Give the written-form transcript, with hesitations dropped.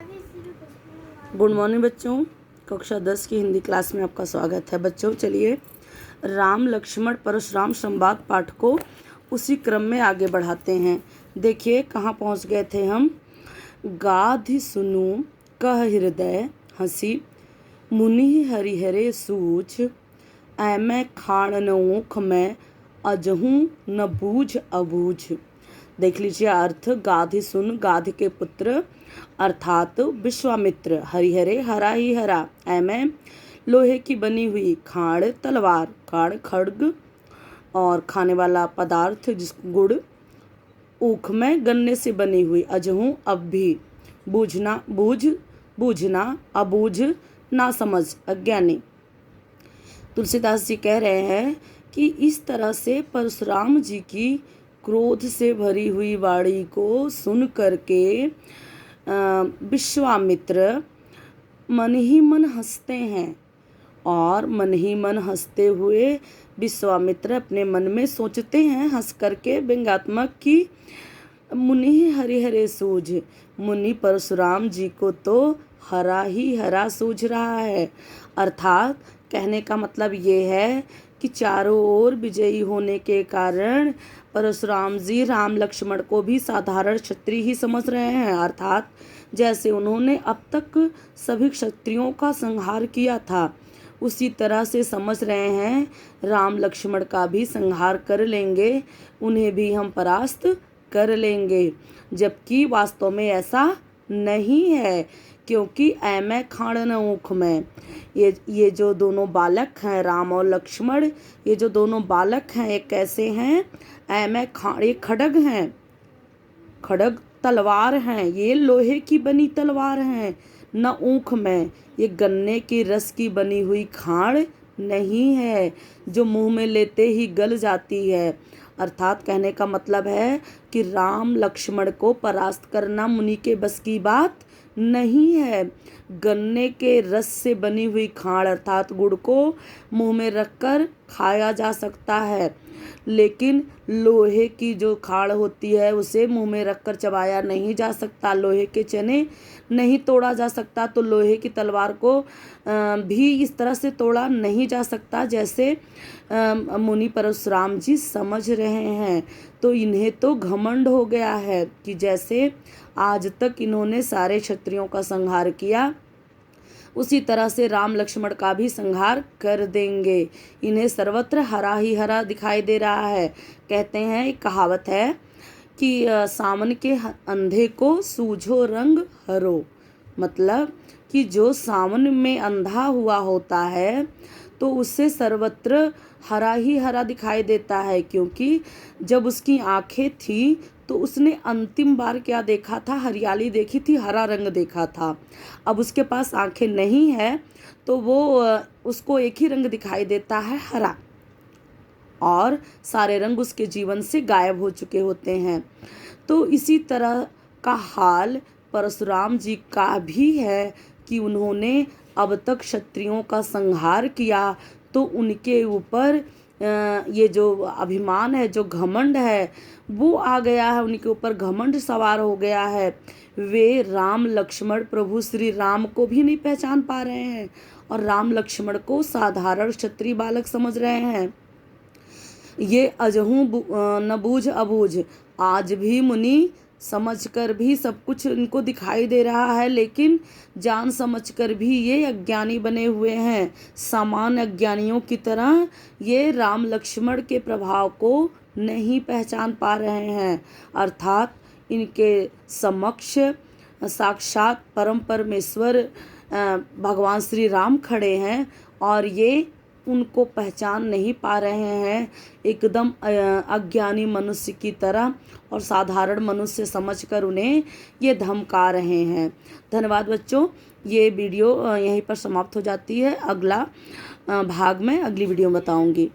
Good morning बच्चों। कक्षा 10 की हिंदी क्लास में आपका स्वागत है। बच्चों चलिए राम लक्ष्मण परशुराम संवाद पाठ को उसी क्रम में आगे बढ़ाते हैं। देखिए कहाँ पहुँच गए थे हम। गाधि सुनु कह हृदय हंसी मुनि हरिहरे सूझ ऐ खान ऊख में अजहूँ न बूझ अबूझ। देख लीजिए अर्थ। गाधि सुन गाधि के पुत्र अर्थात विश्वामित्र, हरिहरे हरा ही हरा, ऐ लोहे की बनी हुई, खाड़ तलवार, खाड़ खड्ग और खाने वाला पदार्थ जिस गुड़, ऊख में गन्ने से बनी हुई, अजहूँ अब भी, बूझना बूझना अबूझ ना समझ अज्ञानी। तुलसीदास जी कह रहे हैं कि इस तरह से परशुराम जी की क्रोध से भरी हुई वाणी को सुन करके विश्वामित्र मन ही मन हंसते हैं और मन ही मन हंसते हुए विश्वामित्र अपने मन में सोचते हैं हंस करके व्यंग्यात्मक कि मुनि हरिहरे सूझ, मुनि परशुराम जी को तो हरा ही हरा सूझ रहा है। अर्थात कहने का मतलब ये है कि चारों ओर विजयी होने के कारण परशुराम जी राम लक्ष्मण को भी साधारण क्षत्रिय ही समझ रहे हैं। अर्थात जैसे उन्होंने अब तक सभी क्षत्रियों का संहार किया था उसी तरह से समझ रहे हैं राम लक्ष्मण का भी संहार कर लेंगे, उन्हें भी हम परास्त कर लेंगे। जबकि वास्तव में ऐसा नहीं है, क्योंकि ऐ खान ऊख में ये जो दोनों बालक हैं राम और लक्ष्मण, ये जो दोनों बालक हैं ये कैसे हैं? ये खड्ग हैं, खड्ग तलवार हैं, ये लोहे की बनी तलवार हैं। न ऊख में ये गन्ने की रस की बनी हुई खाड़ नहीं है जो मुंह में लेते ही गल जाती है। अर्थात कहने का मतलब है कि राम लक्ष्मण को परास्त करना मुनि के बस की बात नहीं है। गन्ने के रस से बनी हुई खाड़ अर्थात गुड़ को मुंह में रखकर खाया जा सकता है, लेकिन लोहे की जो खाड़ होती है उसे मुंह में रखकर चबाया नहीं जा सकता। लोहे के चने नहीं तोड़ा जा सकता, तो लोहे की तलवार को भी इस तरह से तोड़ा नहीं जा सकता जैसे मुनि परशुराम जी समझ रहे हैं। तो इन्हें तो घमंड हो गया है कि जैसे आज तक इन्होंने सारे क्षत्रियों का संहार किया उसी तरह से राम लक्ष्मण का भी संहार कर देंगे। इन्हें सर्वत्र हरा ही हरा दिखाई दे रहा है। कहते हैं एक कहावत है कि सावन के अंधे को सूझो रंग हरो, मतलब कि जो सावन में अंधा हुआ होता है तो उससे सर्वत्र हरा ही हरा दिखाई देता है, क्योंकि जब उसकी आंखें थी तो उसने अंतिम बार क्या देखा था? हरियाली देखी थी, हरा रंग देखा था। अब उसके पास आंखें नहीं है तो वो उसको एक ही रंग दिखाई देता है, हरा, और सारे रंग उसके जीवन से गायब हो चुके होते हैं। तो इसी तरह का हाल परशुराम जी का भी है कि उन्होंने अब तक क्षत्रियों का संहार किया तो उनके ऊपर ये जो अभिमान है, जो घमंड है वो आ गया है, उनके ऊपर घमंड सवार हो गया है। वे राम लक्ष्मण प्रभु श्री राम को भी नहीं पहचान पा रहे हैं और राम लक्ष्मण को साधारण क्षत्रिय बालक समझ रहे हैं। ये अजहूँ न बूझ अबूझ, आज भी मुनि समझकर भी सब कुछ इनको दिखाई दे रहा है, लेकिन जान समझकर भी ये अज्ञानी बने हुए हैं। सामान्य अज्ञानियों की तरह ये राम लक्ष्मण के प्रभाव को नहीं पहचान पा रहे हैं। अर्थात इनके समक्ष साक्षात परम परमेश्वर भगवान श्री राम खड़े हैं और ये उनको पहचान नहीं पा रहे हैं। एकदम अज्ञानी मनुष्य की तरह और साधारण मनुष्य समझकर उन्हें ये धमका रहे हैं। धन्यवाद बच्चों। ये वीडियो यहीं पर समाप्त हो जाती है। अगला भाग में अगली वीडियो में बताऊंगी।